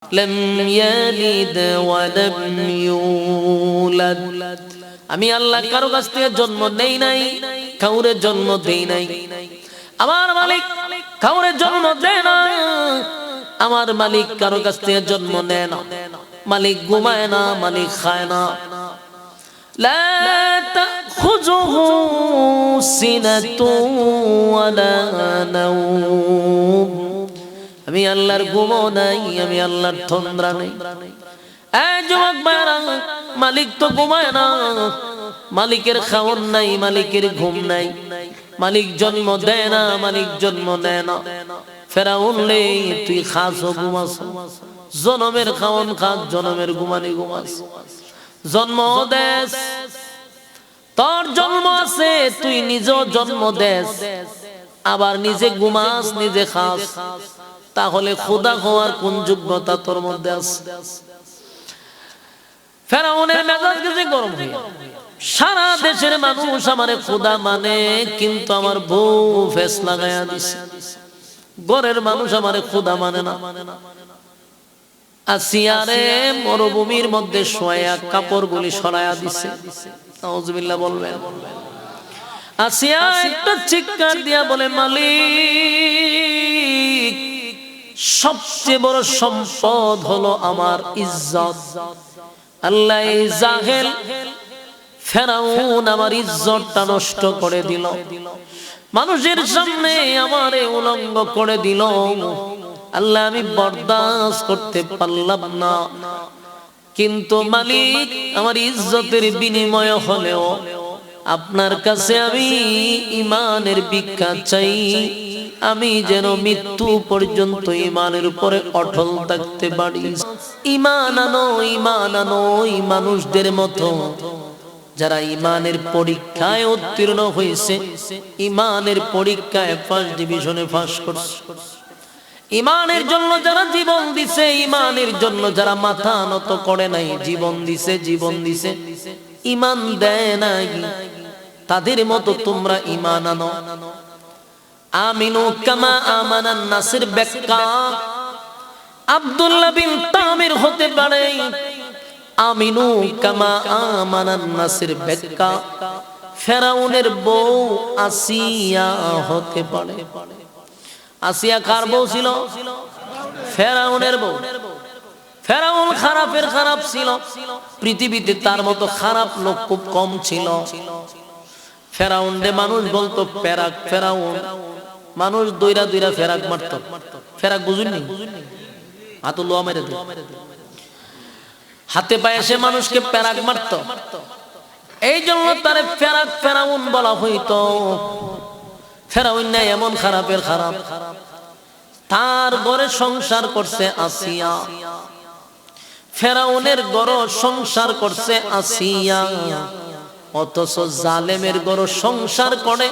لم يلد ولم يولد আমি আল্লাহ কারো কাছ থেকে জন্ম নেই নাই, কাউরে জন্ম দেই নাই। আমার মালিক কাউরে জন্ম দেয় না, আমার মালিক কারো কাছ থেকে জন্ম নেয় না। মালিক ঘুমায় না, মালিক খায় না। লা তাখুযুহু সিনাতুন ওয়ালা নাওম। আমি আল্লাহর ঘুমও নাই, আমি আল্লাহর তন্দ্রা নাই। এই যুবক ভাইরা, মালিক তো ঘুমায় না, মালিকের খাওন নাই, মালিকের ঘুম নাই। মালিক জন্ম দেয় না, মালিক জন্ম নেয় না। ফেরাউন লে তুই খাস ঘুমাস, জনমের খাওন খাস, জনমের ঘুমানি ঘুমাস। জন্ম দেশ তোর জন্ম আছে, তুই নিজেও জন্ম দেশ, আবার নিজে ঘুমাস, নিজে খাস। তাহলে খোদা হওয়ার কোন যোগ্যতা তোর মধ্যে আছে? ফেরাউনের মেজাজ গেছে গরম হয়ে। সারা দেশের মানুষ আমারে খোদা মানে, কিন্তু আমার বউ ফেস লাগায়া দিছে। ঘরের মানুষ আমারে খোদা মানে না। আসিয়ারে মরুভূমির মধ্যে শোয়া কাপড়গুলি সরায়া দিছে। নাউজুবিল্লাহ বলবেন। আসিয়া একটা চিৎকার দিয়া বলে, মালিক সবচেয়ে বড় সম্পদ হলো আমার ইজ্জত। আল্লাহ এই জাহেল ফেরাউন আমার ইজ্জতটা নষ্ট করে দিল, মানুষের সামনে আমারে উলঙ্গ করে দিল। আল্লাহ আমি বরদাস্ত করতে পারলাম না, কিন্তু মালিক আমার ইজ্জতের বিনিময় হলেও আপনার কাছে আমি ঈমানের ভিক্ষা চাই। আমি যেন মৃত্যু পর্যন্ত ঈমানের উপরে অটল থাকতে পারি। ঈমান আনো, ঈমান আনো এই মানুষদের মতো যারা ঈমানের পরীক্ষায় উত্তীর্ণ হয়েছে, ঈমানের পরীক্ষায় ফার্স্ট ডিভিশনে পাস করছে। ঈমানের জন্য যারা জীবন দিছে, ঈমানের জন্য যারা মাথা নত করে নাই, জীবন দিছে, জীবন দিছে, ঈমান দেয় নাই, তাদের মতো তোমরা ঈমান আনো। আমিনু কামা আমানান নাসের ব্যাখ্যা আব্দুল্লাহ বিন তামির হতে পারে। আমিনু কামা আমানান নাসের ব্যাখ্যা ফেরাউনের বউ আসিয়া হতে পারে। আসিয়া কার বউ ছিল? ফেরাউনের বউ। ফেরাউন খারাপের খারাপ ছিল, পৃথিবীতে তার মতো খারাপ লোক খুব কম ছিল। ফেরাউন রে মানুষ বলতো পেরাক ফেরাউন, মানুষ দইরা দইরা ফেরাক মারত। ফেরাক বুঝুননি? হাতে লোয়া মেরে দিত, হাতে পায়ে সে মানুষকে পেরাক মারত। এই জন্য তারে ফেরাক ফেরাউন বলা হইতো। ফেরাউন না এমন খারাপের খারাপ, তার ঘরে সংসার করছে আসিয়া। ফেরাউনের ঘরে সংসার করছে আসিয়া, অথচ জালেমের ঘরে সংসার করে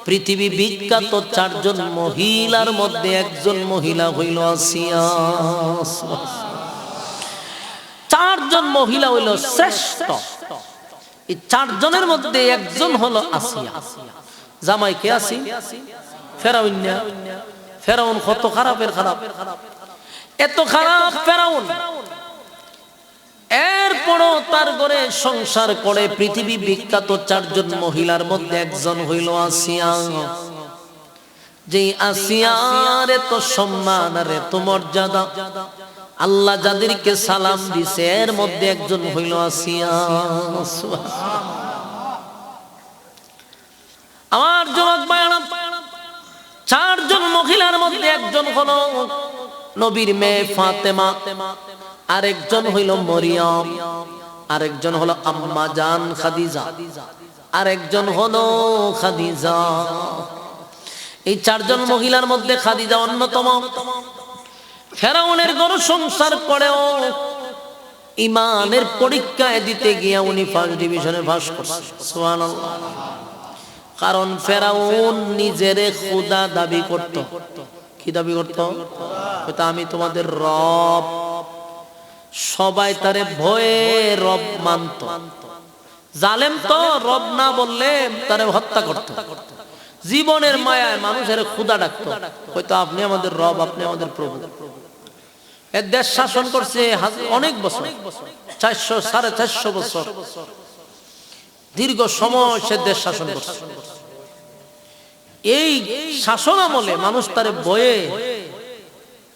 পৃথিবী বিখ্যাত 4 জন মহিলার মধ্যে একজন মহিলা হইল আসিয়া। 4 জন মহিলা হইল শ্রেষ্ঠ। এই 4 জনের মধ্যে একজন হলো আসিয়া। জামাই কে? আসি ফেরাউন না? ফেরাউন কত খারাপের খারাপ, এত খারাপ ফেরাউন। এরপরও তার ঘরে সংসার করে পৃথিবী বিখ্যাত 4 জন মহিলার মধ্যে একজন হইল আসিয়া। যে আসিয়ার এত সম্মান আর এত মর্যাদা, আল্লাহ যাদেরকে সালাম দিছে এর মধ্যে একজন হইল আসিয়া। আমার যুবক ভাইরা, 4 জন মহিলার মধ্যে একজন হলো নবীর মেয়ে ফাতেমা, আরেকজন হইল মরিয়ম, আরেকজন হলো আম্মা জান খাদিজা, আরেকজন হলো খাদিজা। এই 4 জন মহিলার মধ্যে খাদিজা অন্যতম। ফেরাউনের ঘরে সংসার করেও ঈমানের পরীক্ষায় দিতে গিয়ে উনি ফার্স্ট ডিভিশনে পাস করছেন। সুবহানাল্লাহ। কারণ ফেরাউন নিজের খোদা দাবি করত। কি দাবি করত? হয়তো আমি তোমাদের রব। সবাই তারে ভয়ে রব মানত। জালেম তো রব না বললে তারে হত্যা করত। জীবনের মায়ায় মানুষের খোদা ডাকতো, হয়তো আপনি আমাদের রব, আপনি আমাদের প্রভু। এ দেশ শাসন করছে অনেক বছর, 400 450 বছর দীর্ঘ সময় সে দেশ শাসন করছে। এই শাসন আমলে মানুষ তারে বয়ে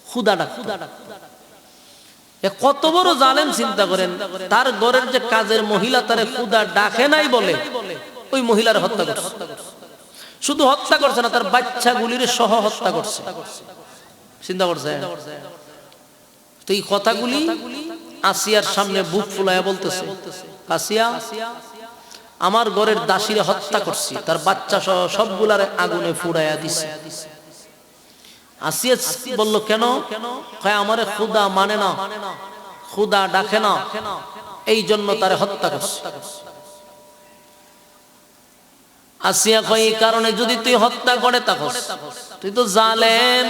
ক্ষুধা ডাকত। কত বড় জালেম চিন্তা করেন, তার ঘরের যে কাজের মহিলা তারে ক্ষুধা ডাকে নাই বলে ওই মহিলার হত্যা করছে। শুধু হত্যা করছে না, তার বাচ্চাগুলির সহ হত্যা করছে। চিন্তা করছে? তো এই কথাগুলি আসিয়ার সামনে বুক ফুলাইয়া বলতেছে, আসিয়া, আমার ঘরের দাসীরে হত্যা করছি, তার বাচ্চা সহ সবগুলার আগুনে ফুড়াইয়া দিছে। আসিয়া বলল, কেন? কয় আমারে ক্ষুধা মানে না, ক্ষুধা ডাকে না, এই জন্য তারে হত্যা করছে। আসিয়া কয়, এই কারণে যদি তুই হত্যা করে থাকস, তুই তো জালেম।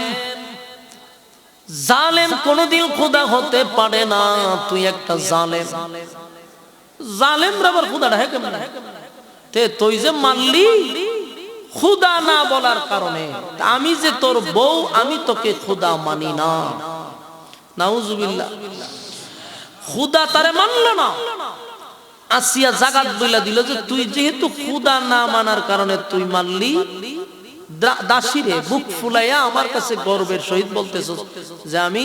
জালেম কোনদিন ক্ষুধা হতে পারে না, তুই একটা জালেম। জালেমরা আবার ক্ষুধা ডাকে কেমন? তে তুই যে মারলি ক্ষুধা না বলার কারণে, আমি যে তোর বউ, আমি তোকে ক্ষুধা মানি না। নাউজুবিল্লাহ। ক্ষুধা তারে মানলো না। আসিয়া জাগাত বইলা দিল যে তুই যেহেতু ক্ষুধা না মানার কারণে তুই মারলি দাসীরে, বুক ফুলাইয়া আমার কাছে গর্বের সহিত বলতেছ যে আমি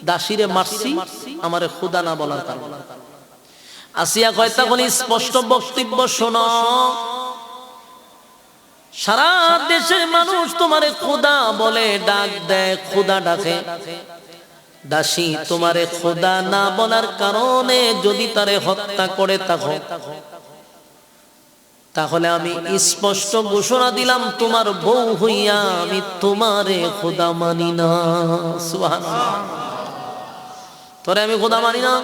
দাসীরে মারছি আমারে ক্ষুধা না বলার কারণে। আসিয়া কয়, তখন স্পষ্ট বক্তব্য শোনো, সারা দেশের মানুষ তোমারে খোদা বলে ডাক দেয়, খোদা ডাকে। দাসী তোমারে খোদা না বলার কারণে যদি তারে হত্যা করে থাকো, তাহলে আমি স্পষ্ট ঘোষণা দিলাম তোমার বউ হইয়া আমি তোমারে খোদা মানি না। সুবহানাল্লাহ। তোরে আমি খোদা মানি না,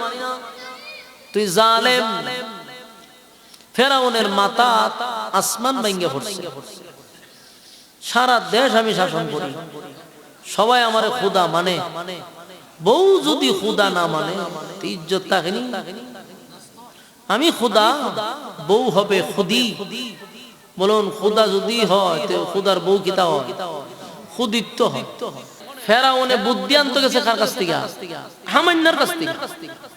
তুই জালেম। ফেরাউনের মাথা আসমান ভেঙে পড়ছে। সারা দেশ আমি শাসন করি, সবাই আমারে খোদা মানে, বউ যদি খোদা না মানে ইজ্জত থাকেনি। আমি খোদা, বউ হবে খুদি। বলুন, খোদা যদি হয় তো খোদার বউ কিতা হয়? খুদিত্ব হয়। ফেরাউনে বুদ্ধি আনতে গেছে কার কাছ থেকে? হামান্নার কাছ থেকে।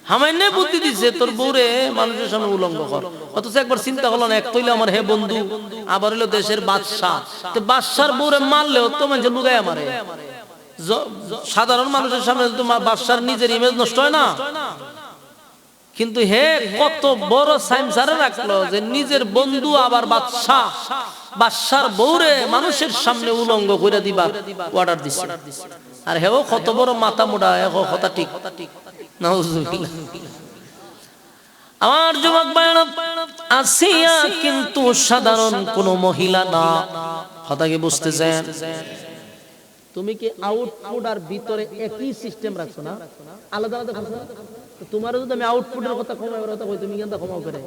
হামান্না বুদ্ধি দিছে তোর বউরে মানুষের সামনে উলঙ্গ কর। অথচ একবার চিন্তা করলো না, এক তৈলে আমার হে বন্ধু, আবার হলো দেশের বাদশাহ, তো বাদশার বউরে মারলেও তো মানুষ লুগায় মারে। সাধারণ মানুষের সামনে তোমার বাদশার নিজের ইমেজ নষ্ট হয় না? কিন্তু হে কত বড় সাইমসারে রাখলো যে নিজের বন্ধু আবার বাদশাহ, বাদশার বউরে মানুষের সামনে উলঙ্গ করে দিবার অর্ডার দিছে। আর হেও কত বড় মাথা মোটা, কথা ঠিক। নাউজুবিল্লাহ। আমার যুবক ভাইরা, আসিয়া কিন্তু সাধারণ কোন মহিলা না। কথা কি বুঝতেছেন? তুমি কি আউটপুট আর ভিতরে একই সিস্টেম রাখছো না? আলাদা আলাদা করছো না? তোমার যদি আমি আউটপুটের কথা কমাই কথা কই, তুমি কেনটা কমাও করে?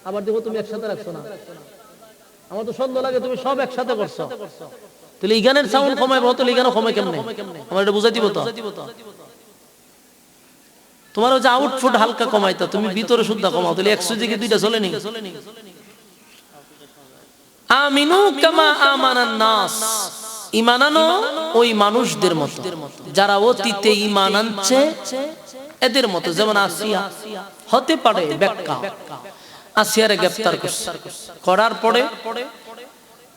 আবার দেখো তুমি একসাথে রাখছো না। আমার তো সন্দেহ লাগে তুমি সব একসাথে করছো। তাহলে এই গানের সাউন্ড কমাইবো, তাহলে এই গানও কমাই কেমনে? আমার এটা বুঝাই দিব তো। তোমার ওই যে আউটপুট হালকা কমাইতা, তুমি ভিতরে শুদ্ধ কমাও, তাহলে 100 থেকে 2টা চলে নি। আমিনু কামা আমানান নাস, ঈমান আনো ওই মানুষদের মতো যারা অতীতে ঈমান আনছে এদের মতো। যেমন আসিয়া হতে পারে ব্যাখ্যা, আসিয়ারে গ্রেফতার করছে, করার পরে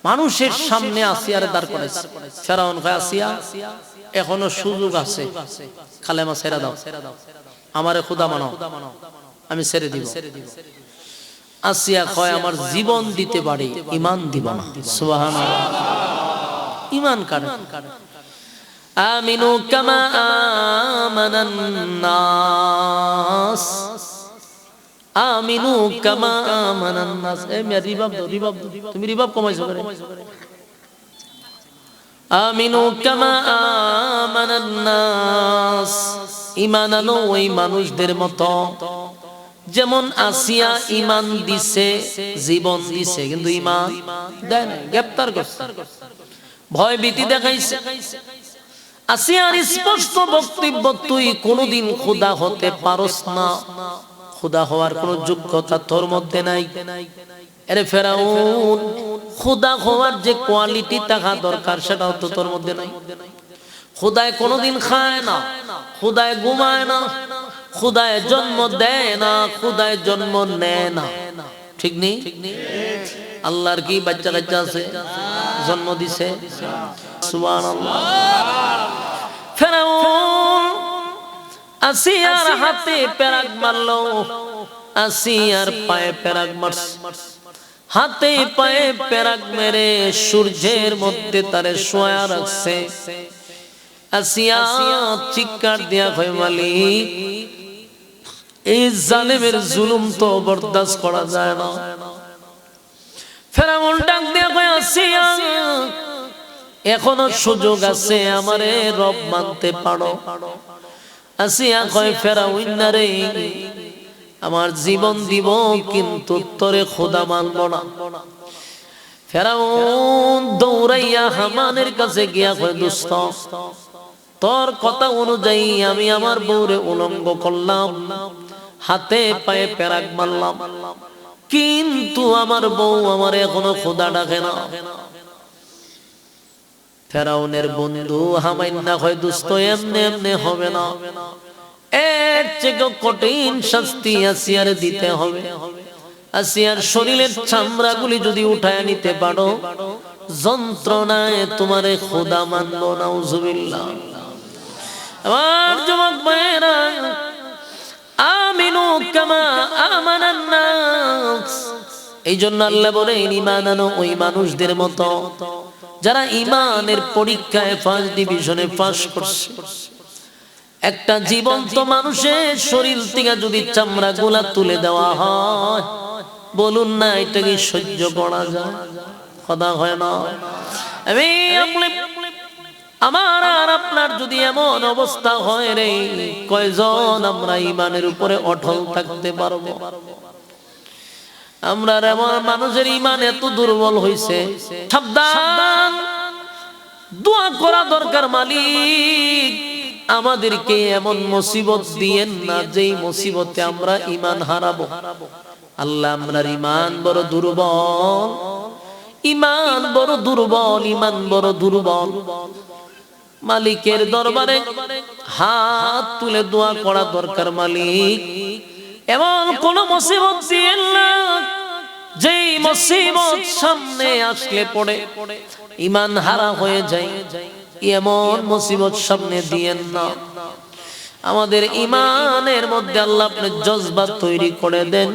মানুষের সামনে আসিয়ারে দাঁড় করাইছে। ফেরাউন কয়, আসিয়া এখনো সুযোগ আছে, কালেমা ছেড়ে দাও, আমারে খোদা মানো, আমি ছেড়ে দিব। আসিয়া কয়, আমার জীবন দিতে পারি, ঈমান দিব না। সুবহানাল্লাহ। ঈমান কারে? আমিনু কামা আমানান নাস, আমিনু কামা আমানান নাস। এ মিয়া রিভাব দাও, রিভাব দাও। তুমি রিভাব কমাইছো করে? আমিনু কামা আমানান নাস, ঈমান আনো ওই মানুষদের মতো যেমন আসিয়া ঈমান দিছে, জীবন দিছে, কিন্তু ঈমান দেয় না, গ্রেফতার করছে, ভয় ভীতি দেখাইছে। আসিয়ার স্পষ্ট বক্তব্য, তুই কোনদিন খোদা হতে পারস না, খোদা হওয়ার কোন যোগ্যতা তোর মধ্যে নাই। আরে ফেরাউন, খোদা হওয়ার যে কোয়ালিটি থাকা দরকার সেটাও তো তোর মধ্যে নাই। খুদায় কোনোদিন খায় না, খুদায় ঘুমায় না, খুদায় জন্ম দেয় না, খুদায় জন্ম নেয় না। ঠিক নেই? আল্লাহর কি বাচ্চা কাচ্চা আছে? জন্ম দিছে? সুবহানাল্লাহ। ফেরাউন আসিয়ার হাতে পেরাক মারলো, আসিয়ার পায়ে পেরাক মারছে। হাতে পায়ে পেরাক মেরে সূর্যের মধ্যে তারে শোয়া রাখছে। আসিয়া চিৎকার দিয়া কয়, মালিক, এই জালেমের জুলুম তো বরদাস্ত করা যায় না। ফেরাউন ডাক দিয়া কয়, আসিয়া, এখনো সুযোগ আছে, আমারে রব মানতে পারো। আসিয়া কয়, ফেরাউন রে, আমার জীবন দিব কিন্তু তোরে খোদা মানব না। ফেরাউন দৌড়াইয়া হামানের কাছে গিয়া কয়, দোস্ত, তোর কথা অনুযায়ী আমি আমার বউরে উলঙ্গ করলাম, হাতে পায়ে পেরাক মারলাম, কিন্তু আমার বউ আমার এখনো খোদা ডাকে না। ফেরাউনের বন্ধু হামাইন্না কয়, দোস্ত, এমনি এমনি হবে না, এর চেয়ে কঠিন শাস্তি আসিয়ার দিতে হবে। আসিয়ার শরীরের চামড়াগুলি যদি উঠায় নিতে পারো, যন্ত্রণায় তোমারে খোদা মানব। নাউজুবিল্লাহ। আমার যুবক ভাইরা, আমিনু কামা আমানান নাস। এই জন্য আল্লাহ বলেন, ঈমান আনো ওই মানুষদের মতো যারা ঈমানের পরীক্ষায় ফার্স্ট ডিভিশনে পাস করছে। একটা জীবন্ত মানুষের শরীর থেকে যদি চামড়া গুলা তুলে দেওয়া হয়, বলুন না এটা কি সহ্য করা যায়? কথা হয় না? আমার আর আপনার যদি এমন অবস্থা হয় রে, কয়জন আমরা ঈমানের উপরে অটল থাকতে পারবো? আমরা এমন মানুষের ঈমান এত দুর্বল হইছে। সাবধান, দোয়া করা দরকার, মালিক আমাদেরকে এমন মুসিবত দিয়েন না যেই মুসিবতে আমরা ঈমান হারাবো। আল্লাহ, আমরার ঈমান বড় দুর্বল, ঈমান বড় দুর্বল, ঈমান বড় দুর্বল। মালিকের দরবারে হাত তুলে দোয়া করা দরকার, মালিক এমন কোন মুসিবত দিয়েন না যেই মুসিবত সামনে আসলে পড়ে ঈমান হারা হয়ে যায়, এমন মুসিবত সামনে দিয়েন না। আমাদের ঈমানের মধ্যে আল্লাহ আপনি জজবা তৈরি করে দেন,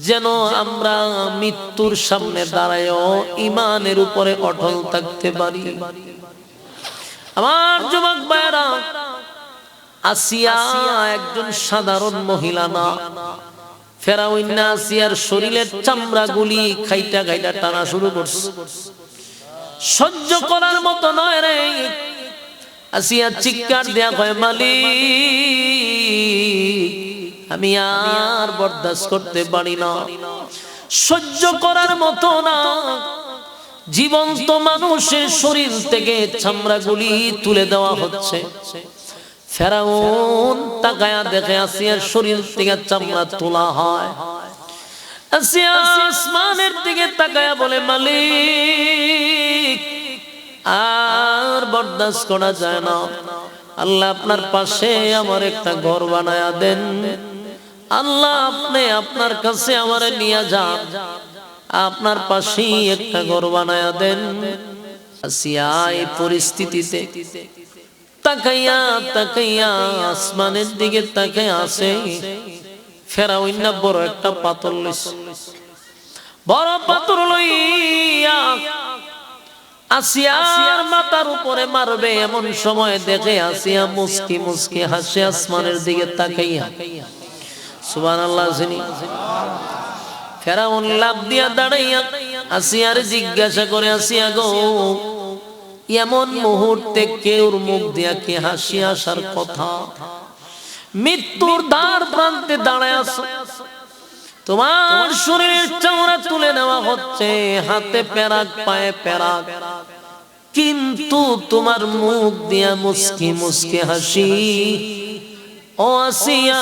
যেন আমরা মৃত্যুর সামনে দাঁড়ায়ও ঈমানের উপরে অটল থাকতে পারি। আমার যুবক ভাইরা, আসিয়া একজন সাধারণ মহিলা না। ফেরাউন আসিয়ার শরীরের চামড়াগুলি খাইটা খাইটা টানা শুরু করছে। সহ্য করার মতো নয় রে। আসিয়া চিৎকার দেয়া কয়, মালিক, আমি আর বরদাস্ত করতে পারি না, সহ্য করার মতো না। জীবন্ত মানুষের শরীর থেকে চামড়াগুলি তুলে দেওয়া হচ্ছে। ফেরাউন তাকায়া দেখে আসিয়ার শরীর থেকে চামড়া তোলা হয়। আসিয়া আসমানের দিকে তাকায়া বলে, মালিক আর বরদাস্ত করা যায় না, আল্লাহ আপনার পাশে আমার একটা ঘর বানায়া দেন। আল্লাহ আপনি আপনার কাছে আমারে নিয়ে যান, আপনার পাশেই একটা ঘর বানায়া দেন। আসিয়া এই পরিস্থিতিতে তাকাইয়া তাকাইয়া আসমানের দিকে তাকাইয়া আছে। ফেরাউন না বড় একটা পাথর লইছে। বড় পাথর লইয়া আসিয়ার মাথার উপরে মারবে এমন সময় দেখে আসিয়া মুস্কি মুস্কি হাসে আসমানের দিকে তাকাইয়া। সুবহানাল্লাহ। ফেরাউন লাফ দিয়া দাঁড়াইয়া আসিয়ার জিজ্ঞাসা করে, আসিয়া গো, এমন মুহূর্তে কেউর মুখ দিয়া কি হাসি আসার কথা? মৃত্যুর দ্বার প্রান্তে দাঁড়ায় আছো, তোমার শরীরের চামড়া তুলে নেওয়া হচ্ছে, হাতে পেরাক পায়ে পেরাক, কিন্তু তোমার মুখ দিয়া মুস্কি মুস্কি হাসি। ও আসিয়া,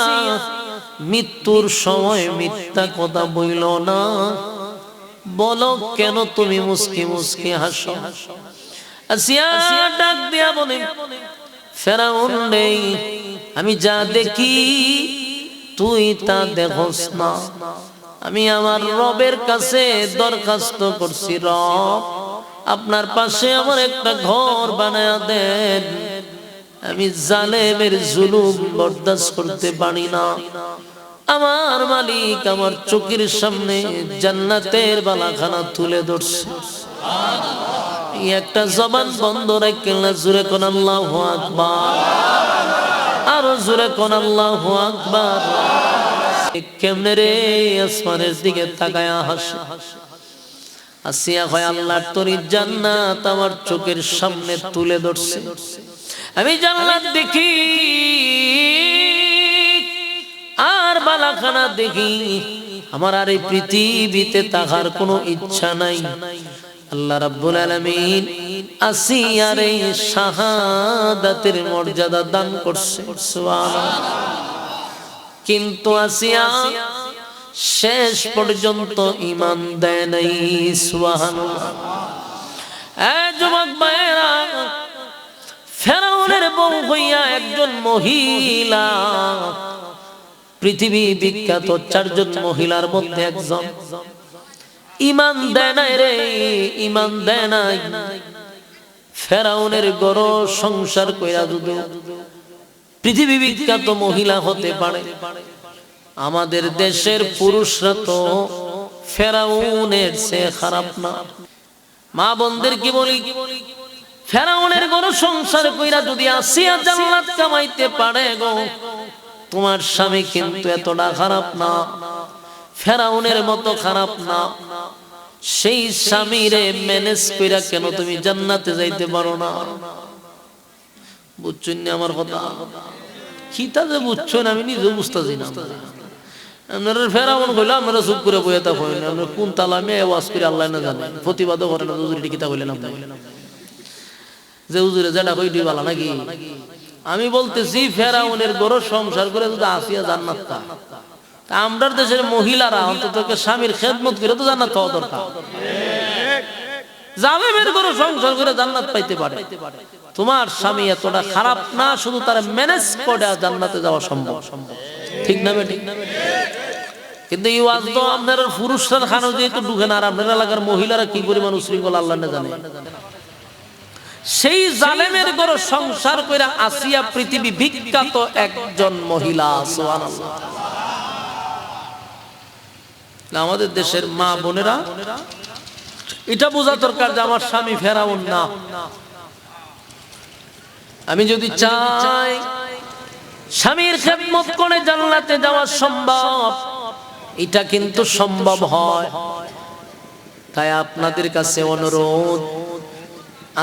মৃত্যুর সময় মিথ্যা কথা বইল না, বলো কেন তুমি মুস্কি মুস্কি হাসো? আসিয়া ডাক দিয়া বলে, ফেরাউন নেই, আমি যা দেখি তুই তা দেখোস না। আমি আমার রবের কাছে দরখাস্ত করছি, রব আপনার পাশে আমার একটা ঘর বানায়া দেন, আমি জালেমের জুলুম বরদাস্ত করতে পারি না। আমার মালিক আমার চোখের সামনে জান্নাতের বালাখানা তুলে ধরছে। একটা জবান বন্ধ রাখেন না, জোরে কোন আল্লাহু আকবার, আরো জোরে কোন আল্লাহু আকবার। কেমনে রে আসমানের দিকে তাকায়া হাসে। আসিয়া হয় আল্লাহর তরি জান্নাত আমার চোখের সামনে তুলে ধরছে, আমি জান্নাত দেখি আর বালাখানা দেখি, আমার আর এই পৃথিবীতে থাকার কোনো ইচ্ছা নাই। আল্লাহ রাব্বুল আলামিন আসিয়ারে শাহাদাতের মর্যাদা দান করছে, সুবহানাল্লাহ। কিন্তু আসিয়া শেষ পর্যন্ত ঈমান দেয় নাই, সুবহানাল্লাহ। যুবক ভাইরা, ফেরাউনের বউ হইয়া একজন মহিলা, পৃথিবী বিখ্যাত 4 জন মহিলার মধ্যে একজন, ঈমান দেয় নাই রে, ঈমান দেয় নাই। ফেরাউনের গড় সংসার কইরা যদি পৃথিবী বিখ্যাত মহিলা হতে পারে, আমাদের দেশের পুরুষরা তো ফেরাউনের চেয়ে খারাপ না। মা বোনদের কি বলি, ফেরাউনের গড় সংসার কইরা যদি আসিয়া জান্নাত কামাইতে পারে গো, তোমার স্বামী কিন্তু এতটা খারাপ না, ফেরাউনের মতো খারাপ না। সেই স্বামীরে ম্যানেজ কইরা কেন তুমি জান্নাতে যাইতে পারো না? বুঝছেন না আমার কথা? খিতা যে বুঝছেন আমি নিজে বুঝতেছি না। আপনারা ফেরাউন কইলা আমরা চুপ করে বইয়া তা কইলেন, আমরা কোন তালামে আওয়াজ করে আল্লাহ না জানে, প্রতিবাদও করে না। হুজুরি কিতা কইলেন আপনি, যে হুজুরে যেটা কইটি ভালো নাকি? আমি বলতেছি ফেরাউনের গড় সংসার করে যদি আসিয়া জান্নাত তা, আমরা দেশের মহিলারা অন্তত স্বামীর খেদমত করে তো জান্নাত পাওয়া দরকার। জালেমের গড় সংসার করে জান্নাত পাইতে পারে, তোমার স্বামী এতটা খারাপ না, শুধু তার ম্যানেজ করে জান্নাতে যাওয়া সম্ভব, ঠিক না বেটি? কিন্তু এই ওয়াজ তো আপনার পুরুষরা খানো যেহেতু ঢুকে না, আর আপনার এলাকার মহিলারা কি পরিমাণ উশৃঙ্খল আল্লাহ না জানে। সেই জালেমের গড় সংসার কইরা আসিয়া পৃথিবী বিখ্যাত একজন মহিলা, সুবহানাল্লাহ। আমাদের দেশের মা বোনেরা এটা বোঝা দরকার যে আমার স্বামী ফেরাউন না। আমি যদি চাই স্বামীর খেদমত করে জান্নাতে যাওয়া সম্ভব, এটা কিন্তু সম্ভব হয়। তাই আপনাদের কাছে অনুরোধ,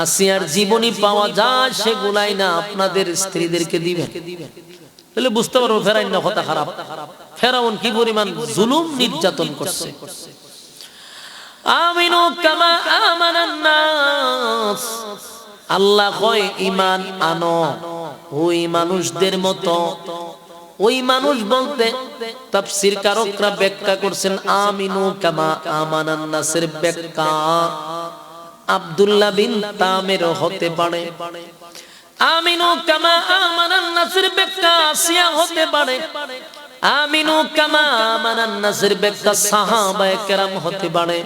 আসিয়ার জীবনী পাওয়া যায় সেগুলাই না আপনাদের স্ত্রীদেরকে দিবেন, তাহলে বুঝতে পারবো ফেরাউন না কথা খারাপ। ফেরাউন কি পরিমাণ জুলুম নির্যাতন করছে। আমিনু কামা আমানান নাস, আল্লাহ কয় ঈমান আনো ওই মানুষদের মতো। ওই মানুষ বলতে তাফসীর কারকরা ব্যাখ্যা করছেন আমিনু কামা আমানান নাসের ব্যাখ্যা আব্দুল্লাহ বিন তামির হতে পারে, আমিনু কামা আমানান নাসের ব্যাখ্যা আসিয়া হতে পারে, আমিনু কামা আমানান নাসের ব্যাখ্যা সাহাবায়ে কেরাম হতে পারে।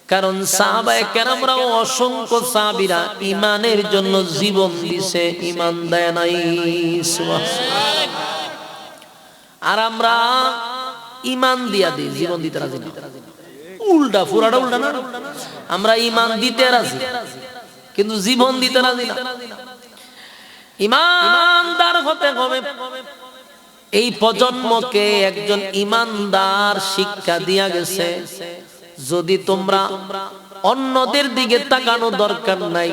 কারণ সাহাবায়ে কেরামরাও অসংখ্য সাহাবীরা ঈমানের জন্য জীবন দিছে, ঈমান দেয় নাই, সুবহানাল্লাহ। আর আমরা ঈমান দিয়া দিই, জীবন দিতে রাজি না। উল্টা, পুরাটা উল্টা না। আমরা ঈমান দিতে রাজি কিন্তু জীবন দিতে রাজি না। ঈমানদার হতে হবে। এই প্রজন্মকে একজন ঈমানদার শিক্ষা দিয়া গেছে, যদি তোমরা অন্যদের দিকে তাকানো দরকার নাই,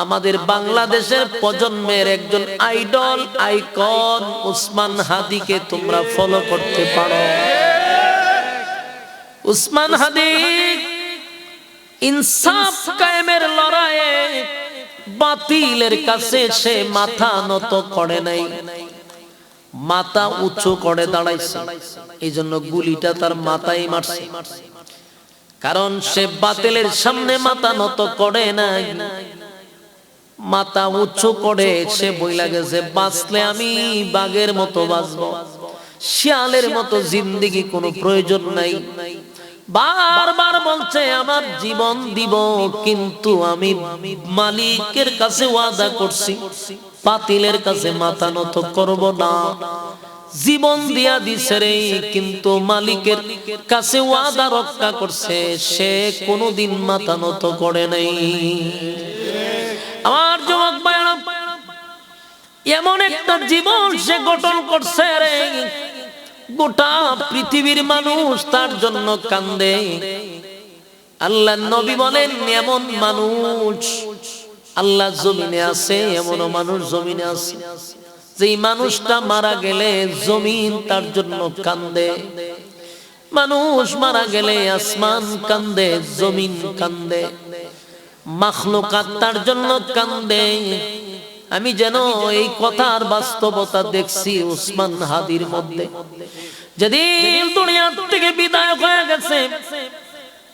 আমাদের বাংলাদেশের প্রজন্মের একজন আইডল আইকন উসমান হাদিকে তোমরা ফলো করতে পারো। উসমান হাদি ইনসাফ কায়েমের লড়াইয়ে বাতিলের কাছে সে মাথা নত করে নাই, মাথা উঁচু করে দাঁড়াইছে। এই জন্য গুলিটা তার মাথায় মারছে। কারণ সে বাতিলের সামনে মাথা নত করে নাই, মাথা উঁচু করে সে বইলা গেছে বাঁচলে আমি বাঘের মতো বাঁচবো, শিয়ালের মতো জিন্দেগি কোনো প্রয়োজন নাই। বারবার বলছে আমার জীবন দিব, কিন্তু আমি মালিকের কাছে ওয়াদা করছি বাতিলের কাছে মাথা নত করব না। জীবন দিয়া দিছে রে, কিন্তু মালিকের কাছে ওয়াদা রক্ষা করছে, সে কোনোদিন মাথা নত করে নাই। আমার যুবক ভাইরা, এমন একটা জীবন সে গঠন করছে রে, গোটা পৃথিবীর মানুষ তার জন্য কান্দে। আল্লাহ নবী বলেন এমন মানুষ আল্লাহ জমিনে আছে, এমন মানুষ জমিনে আছে যেই মানুষটা মারা গেলে জমিন তার জন্য কান্দে। মানুষ মারা গেলে আসমান কান্দে, জমিন কান্দে, মাখলুকাত তার জন্য কান্দে। আমি যেন এই কথার বাস্তবতা দেখছি উসমান হাদির মধ্যে। যেদিন দুনিয়া থেকে বিদায় হয়ে গেছে,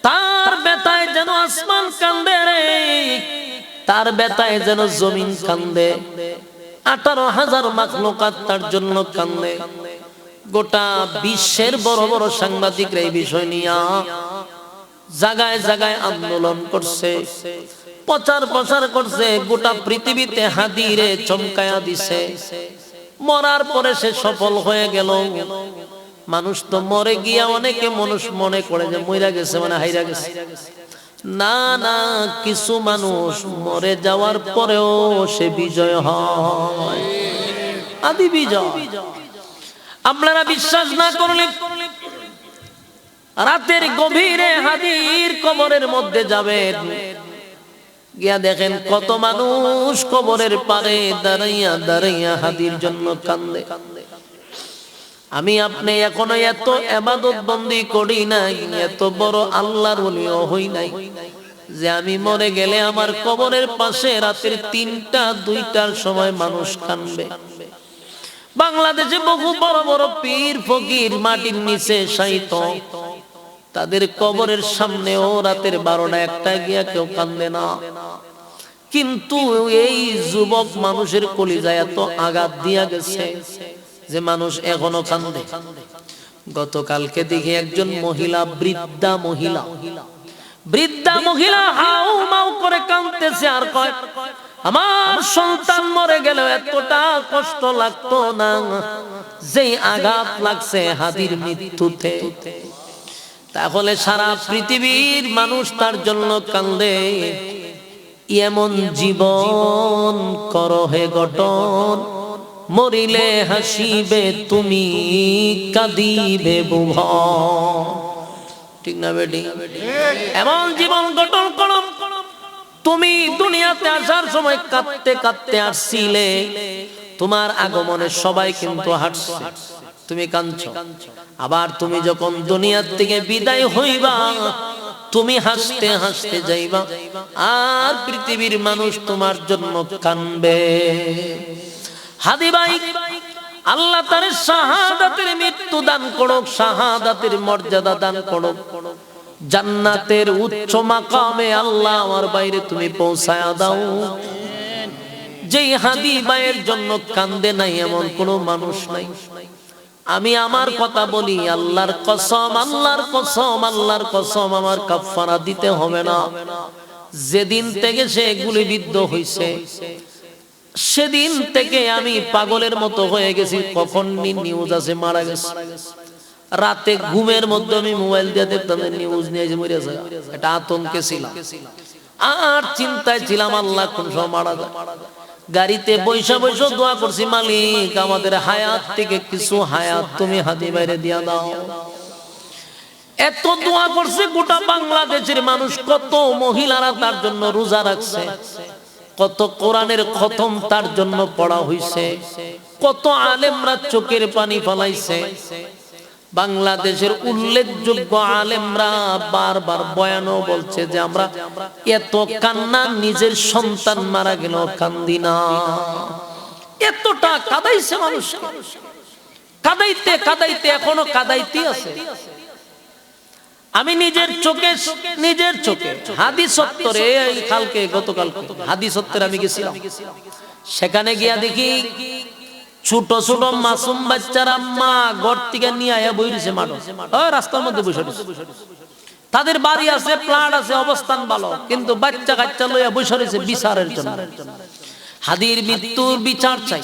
তার ব্যথায় যেন আসমান কান্দে রে, তার ব্যথায় যেন জমিন কান্দে। 18,000 মাখলুকাত তার জন্য কান্দে। গোটা বিশ্বের বড় বড় সাংবাদিকরা এই বিষয় নিয়ে জায়গায় জায়গায় আন্দোলন করছে, প্রচার প্রসার করছে, গোটা পৃথিবীতে হাদিরে চমকায়া দিছে। মরার পরে সে সফল হয়ে গেল। মানুষ তো মরে গিয়া অনেকে মানুষ মনে করে যে মইরা গেছে মানে হাইরা গেছে। না না, কিছু মানুষ মরে যাওয়ার পরেও সে বিজয় হয়, আদি বিজয়। আপনারা বিশ্বাস না করলে রাতের গভীরে হাদির কবরের মধ্যে যাবেন, গিয়া দেখেন কত মানুষ কবরের পারে দাঁড়াইয়া দাঁড়াইয়া হাদির জন্য কান্দে। আমি আপনি এখনো এত ইবাদত বন্দি করি নাই, এত বড় আল্লাহর ওলিও হই নাই যে আমি মরে গেলে আমার কবরের পাশে রাতের 3টা 2টার সময় মানুষ কাঁদবে। বাংলাদেশে বহু বড় বড় পীর ফকির মাটির নিচে শায়িত, তাদের কবরের সামনেও রাতের 12টা 1টা গিয়া কেউ কান্দে না। কিন্তু এই যুবক মানুষের কলিজায় এত আঘাত দিয়া গেছে যে মানুষ এখনো কান্দে। গতকালকে দেখি একজন মহিলা, বৃদ্ধা মহিলা হাউ মাউ করে কাঁদতেছে আর কয় আমার সন্তান মরে গেল এতটা কষ্ট লাগতো না যেই আঘাত লাগছে হাদির মৃত্যুতে। তাহলে সারা পৃথিবীর মানুষ তার জন্য কান্দে। এমন জীবন করো হে গঠন, মরিলে হাসিবে তুমি, কাঁদিবে ভুবন। ঠিক না বেটি? এমন জীবন গঠন করো। তুমি দুনিয়াতে আসার সময় কাঁদতে কাঁদতে আসছিলে, তোমার আগমনে সবাই কিন্তু হাসছে, তুমি কাঁদছো। আবার তুমি যখন দুনিয়ার থেকে বিদায় হইবা, তুমি হাসতে হাসতে যাইবা, আর পৃথিবীর মানুষ তোমার জন্য কাঁদবে। হাদি ভাই, আল্লাহ তার শাহাদাতের মৃত্যু দান করুক, শাহাদাতের মর্যাদা দান করুক, জান্নাতের উচ্চ মাকামে আল্লাহ আমার বাইরে তুমি পৌঁছায়া দাও। যেই হাদি ভাইয়ের জন্য কান্দে নাই এমন কোন মানুষ নাই। আমি আমার কথা বলি, আল্লাহর কসম, আল্লাহর কসম, আল্লাহর কসম, আমার কাফারা দিতে হবে না। যেদিন থেকে সে গুলিবিদ্ধ হইছে সেদিন থেকে আমি পাগলের মতো হয়ে গেছি। কখন নিউজ আছে মারা গেছে, রাতে ঘুমের মধ্যে আমি মোবাইল দিয়ে দেখতাম নিউজ নিয়ে যে মরে যায়, এটা আতঙ্কে ছিলাম আর চিন্তায় ছিলাম আল্লাহ কোন সময় মারা যায়। গাড়িতে বৈশা বৈশা দোয়া করছি, মালিক আমাদের হায়াত থেকে কিছু হায়াত তুমি হাদি বাইরে দিয়া দাও। এত দোয়া করছে গোটা বাংলাদেশের মানুষ, কত মহিলারা তার জন্য রোজা রাখছে, কত কোরআনের খতম তার জন্য পড়া হইছে, কত আলেমরা চোখের পানি ফলাইছে। বাংলাদেশের উল্লেখযোগ্য আলেমরা বারবার বয়ানও বলছে যে আমরা এত কান্না নিজের সন্তান মারা গেল কান্দি না। এতটা কাঁদাইছে মানুষ, কাঁদাইতে কাঁদাইতে এখনো কাঁদাইতে আছে। আমি নিজের চোখে হাদি চত্বরে এই কালকে গতকালকে হাদি চত্বরে আমি গেছিলাম। সেখানে গিয়া দেখি ছোট ছোট মাসুম বাচ্চারা মা ঘর থেকে নিয়ে আয়া বই রয়েছে মাঠে, রাস্তার মধ্যে বসে রয়েছে। তাদের বাড়ি আছে, প্লাট আছে, অবস্থান ভালো, কিন্তু বাচ্চা কাচ্চা লইয়া বসে রয়েছে বিচারের জন্য। হাদির মৃত্যুর বিচার চাই।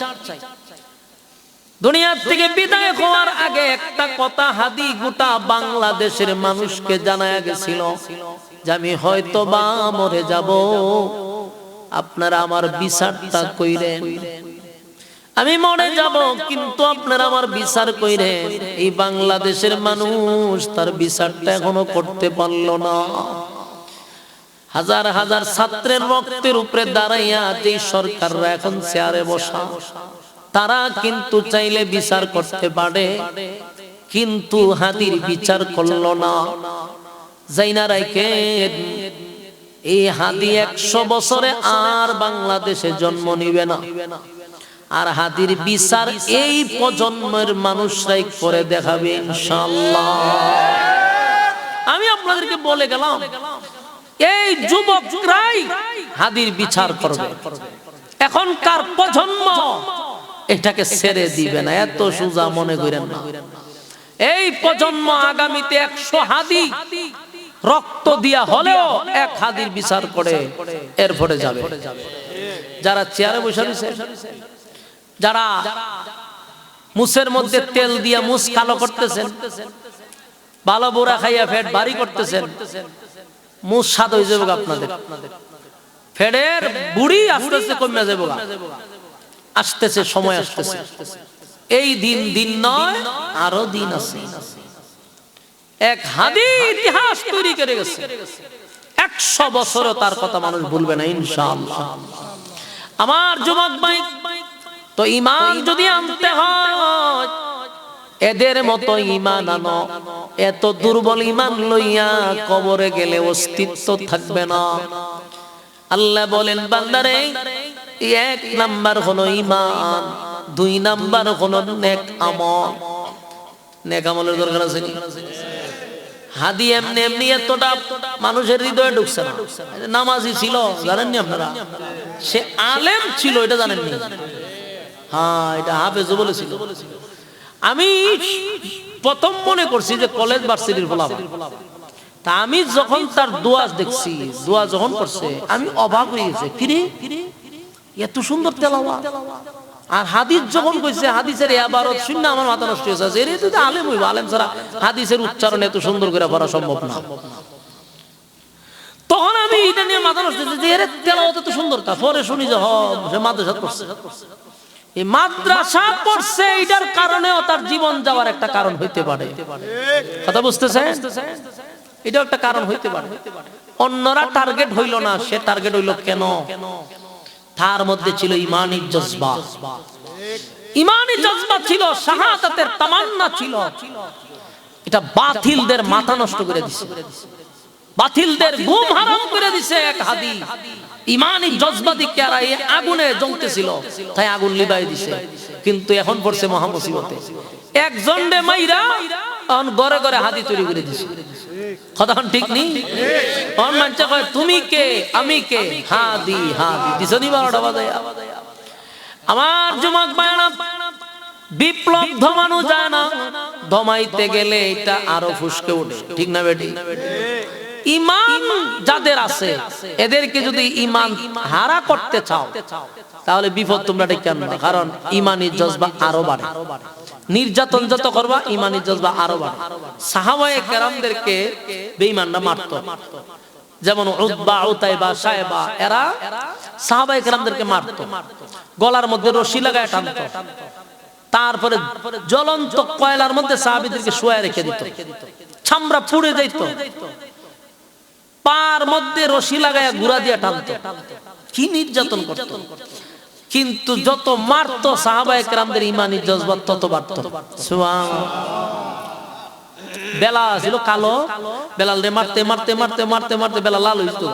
দুনিয়া থেকে বিদায় হওয়ার আগে একটা কথা হাদি গোটা বাংলাদেশের মানুষকে জানায়া গেছিল যে আমি হয়তো বা মরে যাব, আপনারা আমার বিচারটা কইরেন। আমি মরে যাব, কিন্তু আপনারা আমার বিচার কইরেন। এই বাংলাদেশের মানুষ তার বিচারটা এখনো করতে পারলো না। হাজার হাজার ছাত্রের রক্তের উপরে দাঁড়াইয়া যে সরকাররা এখন চেয়ারে বসা, তারা কিন্তু চাইলে বিচার করতে পারে, কিন্তু হাদির বিচার করলো না। জাইনা রাখেন, এই হাদি 100 বছরে আর বাংলাদেশে জন্ম নিবে না। আর হাদির বিচার এই প্রজন্মের মানুষরাই করে দেখাবে ইনশাআল্লাহ। আমি আপনাদেরকে বলে গেলাম, এই যুবকরাই হাদির বিচার করবে। এখনকার প্রজন্ম এটাকে ছেড়ে দিবে না, এত সোজা মনে করেন না। এই প্রজন্ম আগামীতে 100 হাদি রক্ত দিয়া হলেও এক হাদির বিচার করে এরপরে যাবে। যারা চেয়ারে বসে রয়েছে, যারা মুসের মধ্যে তেল দিয়া মুস কালো করতেছেন, ভালো বুড়া খাইয়া ফেট ভারী করতেছেন, মুস স্বাদ হয়ে যাবে আপনাদের। ফেডের বুড়ি আস্তে আস্তে কমে যাবে, আসতেছে, সময় আসতেছে। এই দিন নয়, আরো দিন আছে। এক হাদি ইতিহাস তৈরি করে গেছে, 100 বছরও তার কথা মানুষ ভুলবে না ইনশাআল্লাহ। আমার যুবক ভাই, তো ঈমান যদি আনতে হয়, এদের মতো ঈমান আনো। এত দুর্বল ঈমান লইয়া কবরে গেলে অস্তিত্ব থাকবে না। আল্লাহ বলেন, বান্দারে 1 নাম্বার হলো ঈমান, 2 নাম্বার হলো নেক আমল। নেক আমলের দরকার আছে নি? হাদি এমনি এমনি এতটা মানুষের হৃদয়ে ঢুকছে না। নামাজি ছিল, জানেননি আপনারা? সে আলেম ছিল, এটা জানেননি? হ্যাঁ, এটা হাফেজ বলেছিল। আমি প্রথম মনে করছি যে কলেজ ভার্সিটির ফলাফল। তা আমি যখন তার দোয়া দেখছি, দোয়া যখন করছে, আমি অবাক হয়ে গেছে। কিরে, এত সুন্দর তেলাওয়াত। আর হাদিস যখন কইছে, হাদিসের ইবারত শুনে আমার মাথা নষ্ট হয়ে যাচ্ছে। এর তো আলেম হইব, আলেম ছাড়া হাদিসের উচ্চারণ এত সুন্দর করে পড়া সম্ভব না। তখন আমি এটা নিয়ে মাথা নষ্ট হয়েছে যে এর তেলাওয়াত এত সুন্দর। পরে শুনি যে সে মাদ্রাসা পড়ছে। এই মাদ্রাসা পড়ছে, এটার কারণেও তার জীবন যাওয়ার একটা কারণ হইতে পারে। কথা বুঝতেছেন? এটাও একটা কারণ হইতে পারে। অন্যরা টার্গেট হইল না, সে টার্গেট হইল কেন? তার মধ্যে ছিল ঈমানি জজবা। ঈমানি জজবা ছিল, শাহাদাতের তামান্না ছিল। এটা বাতিলদের মাথা নষ্ট করে দিছে, বাতিলদের ঘুম হারাম করে দিছে। এক হাদি ঈমানি জজবা দিকে আগুনে জ্বলতেছিল, তাই আগুন লিবাই দিছে। কিন্তু এখন পড়ছে মহা মুসিবতে। একজন রে মাইরা ঘরে ঘরে হাদি তৈরি করে দিছে। কথা ঠিক নেই? অন মানছে কয় তুমি কে, আমি কে, হাদি হাদি দিছনি 12টা বাজায়। আমার যুবক ভাইরা, বিপ্লব ধমানো যায় না, ধমাইতে গেলে এটা আরো ফুসকে ওঠে। ঠিক না বেটি? ঈমান যাদের আছে, এদেরকে যদি ঈমান হারা করতে চাও, তাহলে বিপদ তোমরা ডেকে আনবা। কারণ ঈমানি জজবা আরো বাড়ে। নির্যাতন যত করবা, ঈমানি জজবা আরো বাড়ে। সাহাবায়ে কেরামদেরকে বেঈমানরা মারতো। যেমন উতবা, উতাইবা, সায়বা, এরা সাহাবায়ে কেরামদেরকে মারতো। গলার মধ্যে রশি লাগায় টানতো। তারপরে জ্বলন্ত কয়লার মধ্যে সাহাবীদেরকে শুয়ায় রেখে দিত, চামড়া পুড়ে যাইত। পার মধ্যে রশি লাগায় গুড়া দিয়ে টানতো। কি নির্যাতন করতো! কিন্তু যত মারতো সাহাবায়ে কেরামদের ঈমানি জজবা তত বাড়তো। সুবহানাল্লাহ। বেলাল ছিল কালো, বেলাল রে মারতে মারতে মারতে মারতে মারতে বেলাল লাল হইতো।